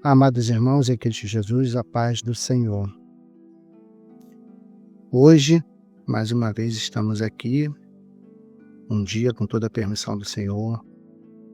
Amados irmãos em Cristo Jesus, a paz do Senhor. Hoje, mais uma vez, estamos aqui, um dia com toda a permissão do Senhor,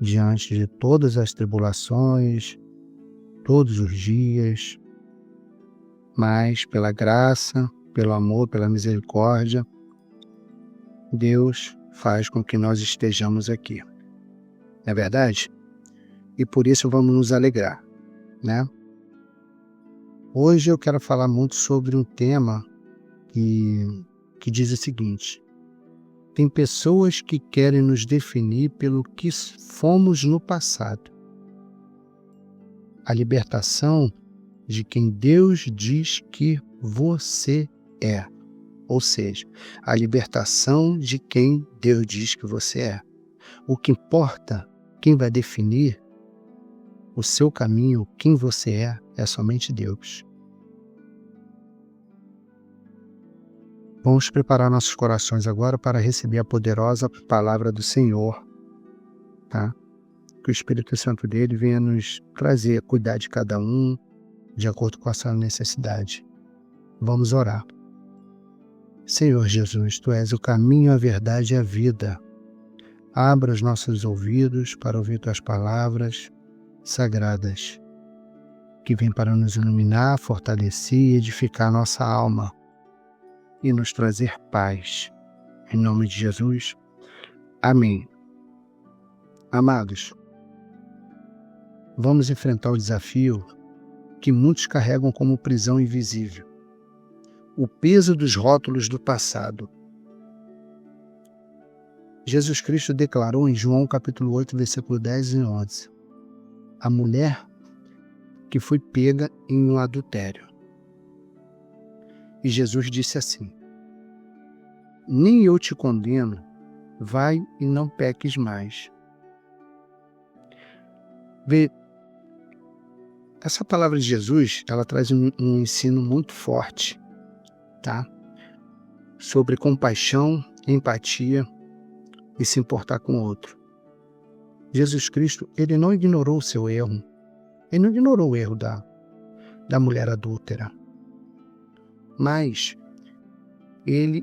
diante de todas as tribulações, todos os dias, mas pela graça, pelo amor, pela misericórdia, Deus faz com que nós estejamos aqui. Não é verdade? E por isso vamos nos alegrar, né? Hoje eu quero falar muito sobre um tema que diz o seguinte: tem pessoas que querem nos definir pelo que fomos no passado. A libertação de quem Deus diz que você é. Ou seja, a libertação de quem Deus diz que você é. O que importa, quem vai definir o seu caminho, quem você é somente Deus. Vamos preparar nossos corações agora para receber a poderosa palavra do Senhor, tá? Que o Espírito Santo dele venha nos trazer, cuidar de cada um, de acordo com a sua necessidade. Vamos orar. Senhor Jesus, Tu és o caminho, a verdade e a vida. Abra os nossos ouvidos para ouvir Tuas palavras sagradas, que vêm para nos iluminar, fortalecer e edificar nossa alma e nos trazer paz. Em nome de Jesus. Amém. Amados, vamos enfrentar o desafio que muitos carregam como prisão invisível: o peso dos rótulos do passado. Jesus Cristo declarou em João capítulo 8, versículo 10 e 11, a mulher que foi pega em um adultério. E Jesus disse assim: nem eu te condeno, vai e não peques mais. Vê, essa palavra de Jesus, ela traz um ensino muito forte, tá? Sobre compaixão, empatia e se importar com o outro. Jesus Cristo, ele não ignorou o seu erro. Ele não ignorou o erro da mulher adúltera. Mas ele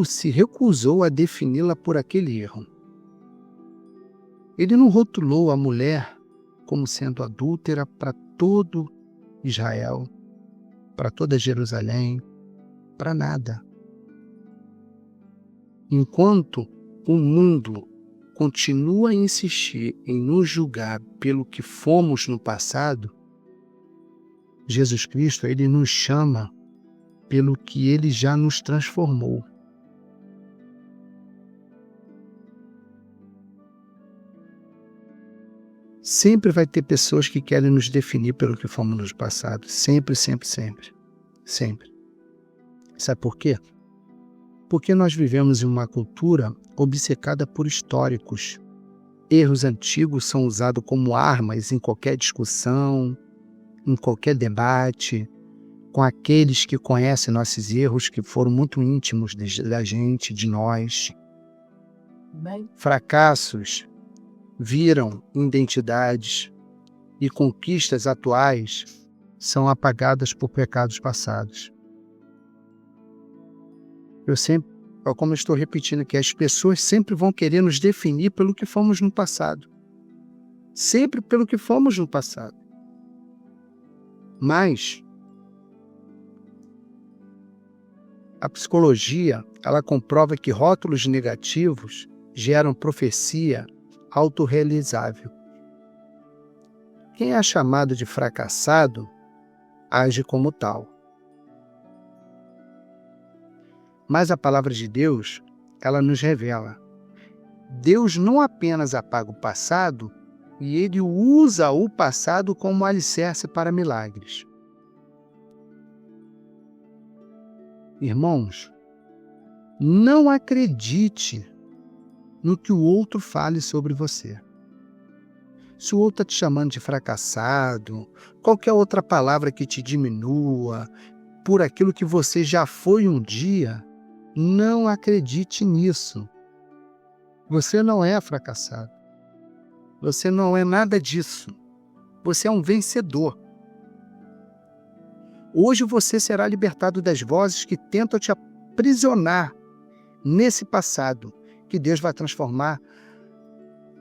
se recusou a defini-la por aquele erro. Ele não rotulou a mulher como sendo adúltera para todo Israel, para toda Jerusalém, para nada. Enquanto o mundo continua a insistir em nos julgar pelo que fomos no passado, Jesus Cristo, ele nos chama pelo que ele já nos transformou. Sempre vai ter pessoas que querem nos definir pelo que fomos no passado. Sempre, sempre, sempre. Sempre. Sabe por quê? Porque nós vivemos em uma cultura obcecada por históricos. Erros antigos são usados como armas em qualquer discussão, em qualquer debate, com aqueles que conhecem nossos erros, que foram muito íntimos da gente, de nós. Fracassos viram identidades e conquistas atuais são apagadas por pecados passados. Como eu estou repetindo aqui, as pessoas sempre vão querer nos definir pelo que fomos no passado. Sempre pelo que fomos no passado. Mas a psicologia, ela comprova que rótulos negativos geram profecia autorrealizável. Quem é chamado de fracassado, age como tal. Mas a palavra de Deus, ela nos revela: Deus não apenas apaga o passado, e Ele usa o passado como alicerce para milagres. Irmãos, não acredite no que o outro fale sobre você. Se o outro está te chamando de fracassado, qualquer outra palavra que te diminua, por aquilo que você já foi um dia, não acredite nisso. Você não é fracassado. Você não é nada disso. Você é um vencedor. Hoje você será libertado das vozes que tentam te aprisionar nesse passado, que Deus vai transformar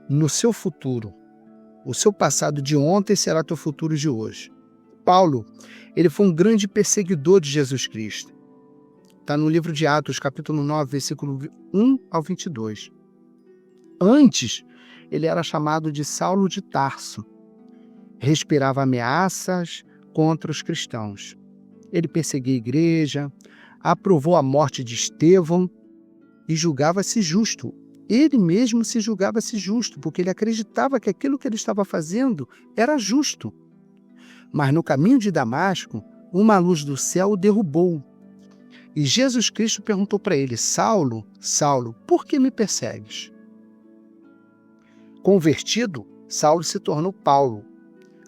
no seu futuro. O seu passado de ontem será teu futuro de hoje. Paulo, ele foi um grande perseguidor de Jesus Cristo. Está no livro de Atos, capítulo 9, versículo 1 ao 22. Antes, ele era chamado de Saulo de Tarso. Respirava ameaças contra os cristãos. Ele perseguia a igreja, aprovou a morte de Estevão e julgava-se justo. Ele mesmo se julgava-se justo, porque ele acreditava que aquilo que ele estava fazendo era justo. Mas no caminho de Damasco, uma luz do céu o derrubou. E Jesus Cristo perguntou para ele: Saulo, Saulo, por que me persegues? Convertido, Saulo se tornou Paulo,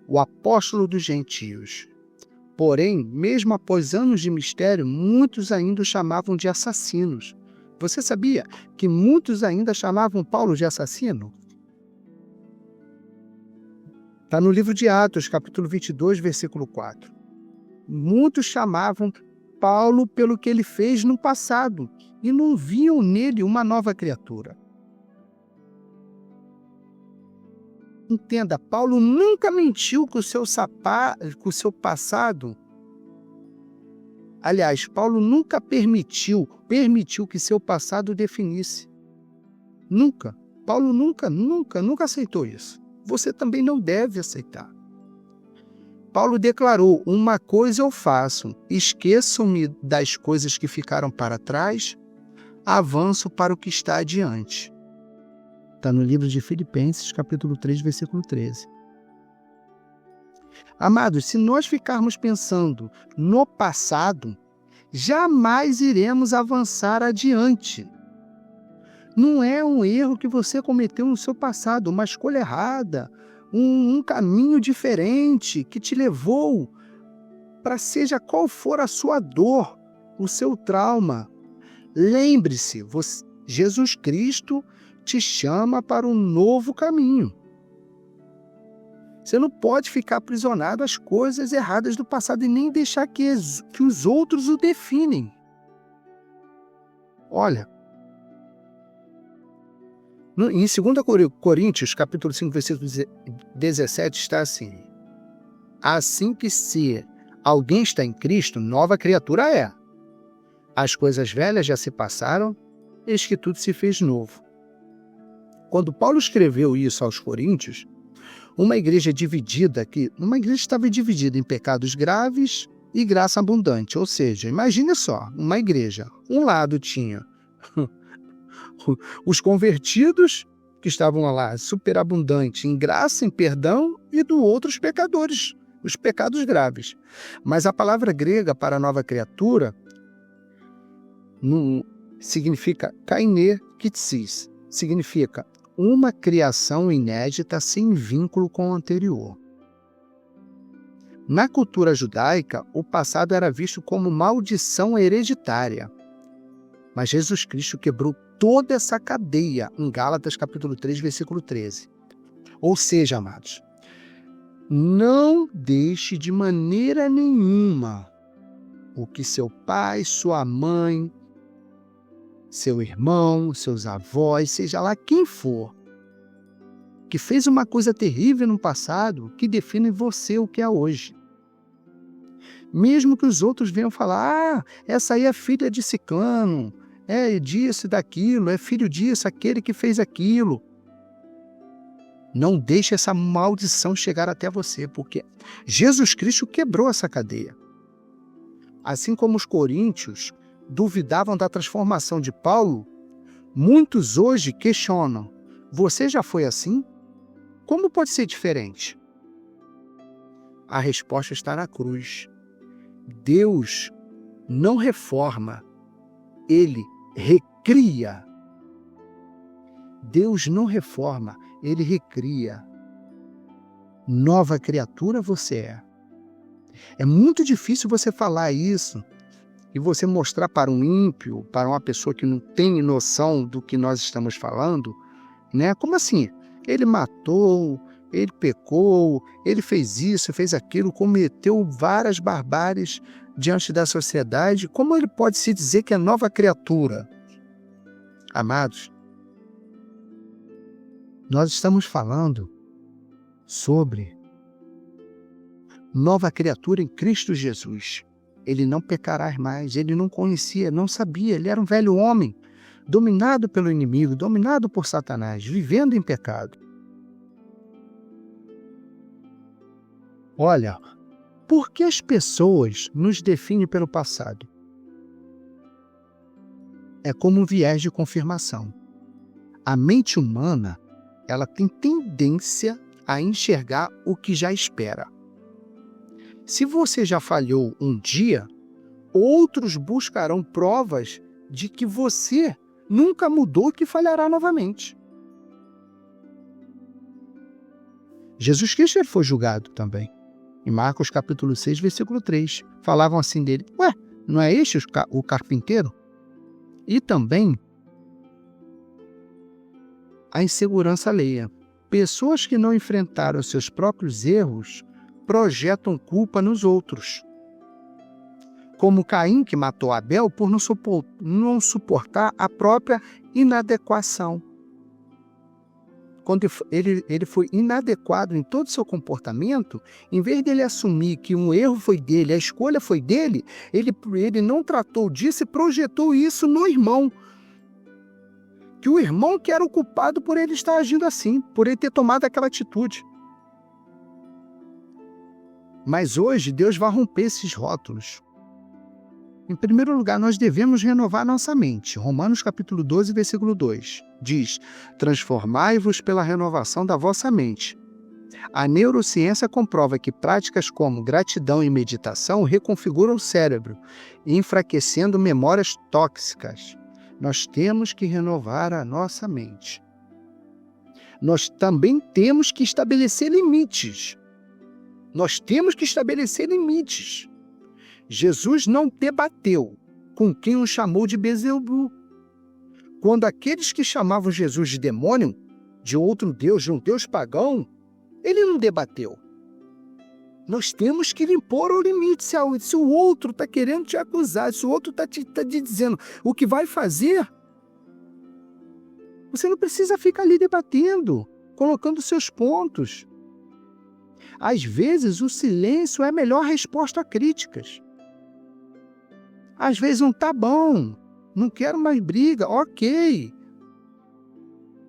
o apóstolo dos gentios. Porém, mesmo após anos de mistério, muitos ainda o chamavam de assassinos. Você sabia que muitos ainda chamavam Paulo de assassino? Está no livro de Atos, capítulo 22, versículo 4. Muitos chamavam Paulo pelo que ele fez no passado e não viam nele uma nova criatura. Entenda, Paulo nunca mentiu com o seu passado. Aliás, Paulo nunca permitiu que seu passado o definisse. Nunca. Paulo nunca aceitou isso. Você também não deve aceitar. Paulo declarou: uma coisa eu faço, esqueço-me das coisas que ficaram para trás, avanço para o que está adiante. Está no livro de Filipenses, capítulo 3, versículo 13. Amados, se nós ficarmos pensando no passado, jamais iremos avançar adiante. Não é um erro que você cometeu no seu passado, uma escolha errada, um caminho diferente que te levou para seja qual for a sua dor, o seu trauma. Lembre-se, Jesus Cristo te chama para um novo caminho. Você não pode ficar aprisionado às coisas erradas do passado e nem deixar que os outros o definem. Olha, em 2 Coríntios, capítulo 5, versículo 17, está assim: assim que se alguém está em Cristo, nova criatura é. As coisas velhas já se passaram, eis que tudo se fez novo. Quando Paulo escreveu isso aos Coríntios, uma igreja estava dividida em pecados graves e graça abundante. Ou seja, imagine só, uma igreja. Um lado tinha os convertidos, que estavam lá superabundantes em graça, em perdão, e do outro os pecadores, os pecados graves. Mas a palavra grega para nova criatura significa kaine kitsis, significa uma criação inédita sem vínculo com o anterior. Na cultura judaica, o passado era visto como maldição hereditária. Mas Jesus Cristo quebrou toda essa cadeia em Gálatas capítulo 3, versículo 13. Ou seja, amados, não deixe de maneira nenhuma o que seu pai, sua mãe, seu irmão, seus avós, seja lá quem for, que fez uma coisa terrível no passado, que define você o que é hoje. Mesmo que os outros venham falar: essa aí é filha de ciclano, é disso e daquilo, é filho disso, aquele que fez aquilo. Não deixe essa maldição chegar até você, porque Jesus Cristo quebrou essa cadeia. Assim como os coríntios duvidavam da transformação de Paulo, muitos hoje questionam: você já foi assim? Como pode ser diferente? A resposta está na cruz. Deus não reforma, Ele recria. Deus não reforma, Ele recria. Nova criatura você é. É muito difícil você falar isso e você mostrar para um ímpio, para uma pessoa que não tem noção do que nós estamos falando, né? Como assim? Ele matou, ele pecou, ele fez isso, fez aquilo, cometeu várias barbáries diante da sociedade. Como ele pode se dizer que é nova criatura? Amados, nós estamos falando sobre nova criatura em Cristo Jesus. Ele não pecará mais, ele não conhecia, não sabia, ele era um velho homem, dominado pelo inimigo, dominado por Satanás, vivendo em pecado. Olha, por que as pessoas nos definem pelo passado? É como um viés de confirmação. A mente humana, ela tem tendência a enxergar o que já espera. Se você já falhou um dia, outros buscarão provas de que você nunca mudou e que falhará novamente. Jesus Cristo ele foi julgado também. Em Marcos capítulo 6, versículo 3, falavam assim dele: ué, não é este o carpinteiro? E também a insegurança alheia. Pessoas que não enfrentaram seus próprios erros projetam culpa nos outros. Como Caim, que matou Abel por não suportar a própria inadequação. Quando ele foi inadequado em todo o seu comportamento, em vez dele assumir que um erro foi dele, a escolha foi dele, ele não tratou disso e projetou isso no irmão. Que o irmão que era o culpado por ele estar agindo assim, por ele ter tomado aquela atitude. Mas hoje Deus vai romper esses rótulos. Em primeiro lugar, nós devemos renovar nossa mente. Romanos capítulo 12, versículo 2, diz: transformai-vos pela renovação da vossa mente. A neurociência comprova que práticas como gratidão e meditação reconfiguram o cérebro, enfraquecendo memórias tóxicas. Nós temos que renovar a nossa mente. Nós também temos que estabelecer limites. Jesus não debateu com quem o chamou de Beelzebul. Quando aqueles que chamavam Jesus de demônio, de outro Deus, de um Deus pagão, ele não debateu. Nós temos que impor o limite. Se o outro está querendo te acusar, se o outro está te dizendo o que vai fazer, você não precisa ficar ali debatendo, colocando seus pontos. Às vezes, o silêncio é a melhor resposta a críticas. Às vezes não está bom, não quero mais briga, ok.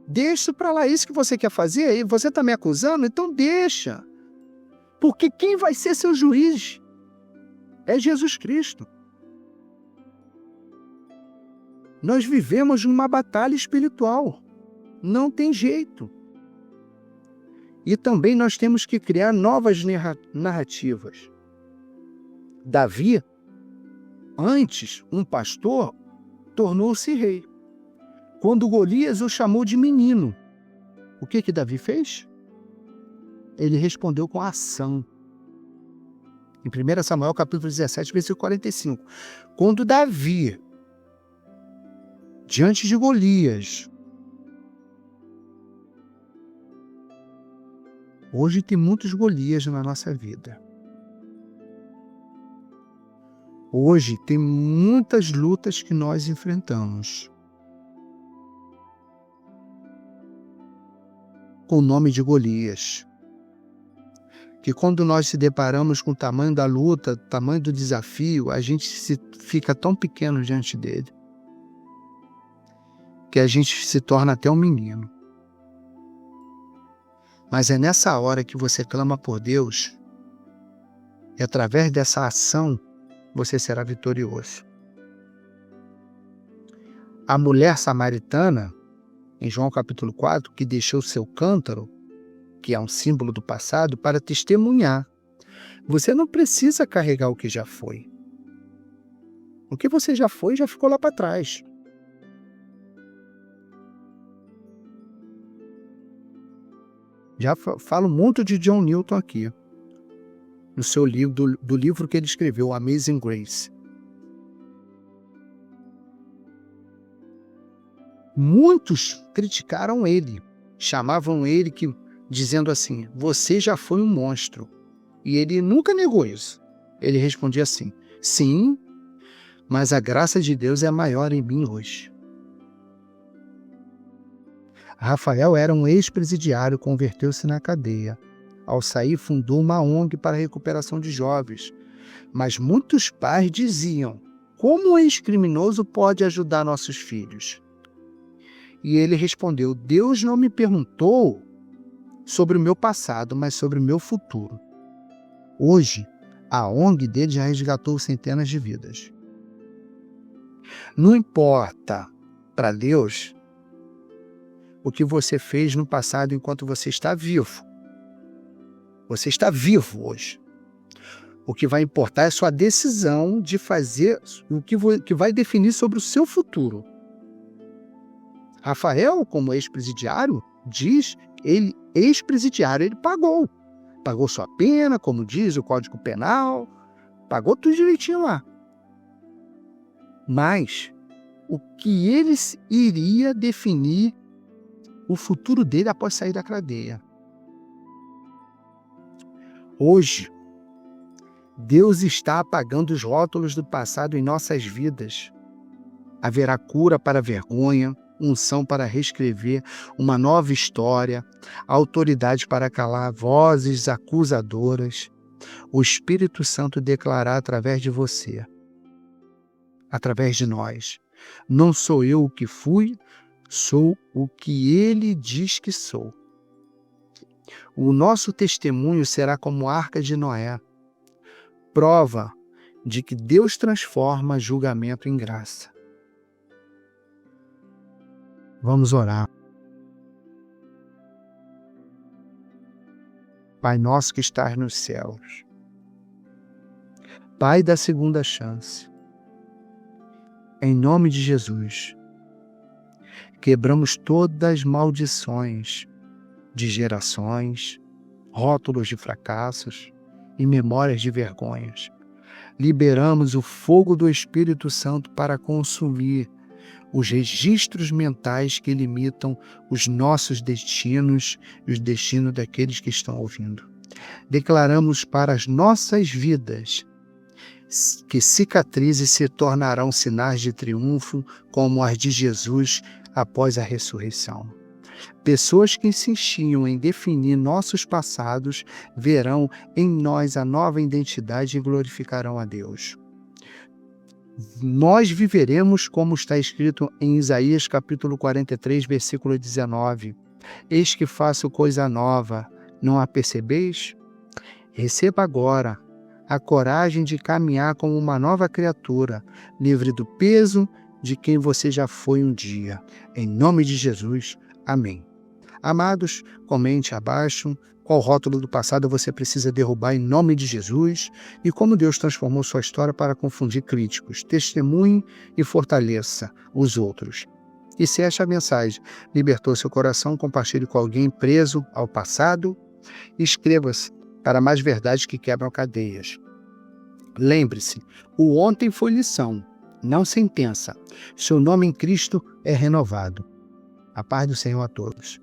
Deixa para lá, isso que você quer fazer, e você está me acusando, então deixa. Porque quem vai ser seu juiz é Jesus Cristo. Nós vivemos numa batalha espiritual, não tem jeito. E também nós temos que criar novas narrativas. Davi, antes um pastor, tornou-se rei. Quando Golias o chamou de menino, o que Davi fez? Ele respondeu com ação. Em 1 Samuel capítulo 17, versículo 45. Quando Davi, diante de Golias, hoje tem muitos Golias na nossa vida. Hoje tem muitas lutas que nós enfrentamos. Com o nome de Golias. Que quando nós se deparamos com o tamanho da luta, o tamanho do desafio, a gente fica tão pequeno diante dele, que a gente se torna até um menino. Mas é nessa hora que você clama por Deus, e através dessa ação, você será vitorioso. A mulher samaritana, em João capítulo 4, que deixou seu cântaro, que é um símbolo do passado, para testemunhar. Você não precisa carregar o que já foi. O que você já foi, já ficou lá para trás. Já falo muito de John Newton aqui, no seu livro, do livro que ele escreveu, Amazing Grace. Muitos criticaram ele, chamavam ele que dizendo assim: você já foi um monstro. E ele nunca negou isso. Ele respondia assim: sim, mas a graça de Deus é maior em mim hoje. Rafael era um ex-presidiário, converteu-se na cadeia. Ao sair, fundou uma ONG para a recuperação de jovens. Mas muitos pais diziam: como um ex-criminoso pode ajudar nossos filhos? E ele respondeu: Deus não me perguntou sobre o meu passado, mas sobre o meu futuro. Hoje, a ONG dele já resgatou centenas de vidas. Não importa para Deus o que você fez no passado enquanto você está vivo. Você está vivo hoje. O que vai importar é a sua decisão de fazer o que vai definir sobre o seu futuro. Rafael, como ex-presidiário, diz, ex-presidiário, ele pagou. Pagou sua pena, como diz o Código Penal, pagou tudo direitinho lá. Mas o que ele iria definir o futuro dele após sair da cadeia. Hoje, Deus está apagando os rótulos do passado em nossas vidas. Haverá cura para a vergonha, unção para reescrever uma nova história, autoridade para calar vozes acusadoras. O Espírito Santo declarará através de você, através de nós: não sou eu o que fui, sou o que ele diz que sou. O nosso testemunho será como a arca de Noé, prova de que Deus transforma julgamento em graça. Vamos orar. Pai nosso que estás nos céus, Pai da segunda chance, em nome de Jesus, quebramos todas as maldições de gerações, rótulos de fracassos e memórias de vergonhas. Liberamos o fogo do Espírito Santo para consumir os registros mentais que limitam os nossos destinos e os destinos daqueles que estão ouvindo. Declaramos para as nossas vidas que cicatrizes se tornarão sinais de triunfo, como as de Jesus após a ressurreição. Pessoas que insistiam em definir nossos passados verão em nós a nova identidade e glorificarão a Deus. Nós viveremos como está escrito em Isaías capítulo 43, versículo 19. Eis que faço coisa nova, não a percebeis? Receba agora a coragem de caminhar como uma nova criatura, livre do peso de quem você já foi um dia. Em nome de Jesus, amém. Amados, comente abaixo qual rótulo do passado você precisa derrubar em nome de Jesus e como Deus transformou sua história para confundir críticos. Testemunhe e fortaleça os outros. E se esta mensagem libertou seu coração, compartilhe com alguém preso ao passado. Inscreva-se para mais verdades que quebram cadeias. Lembre-se, o ontem foi lição, não sentença. Seu nome em Cristo é renovado. A paz do Senhor a todos.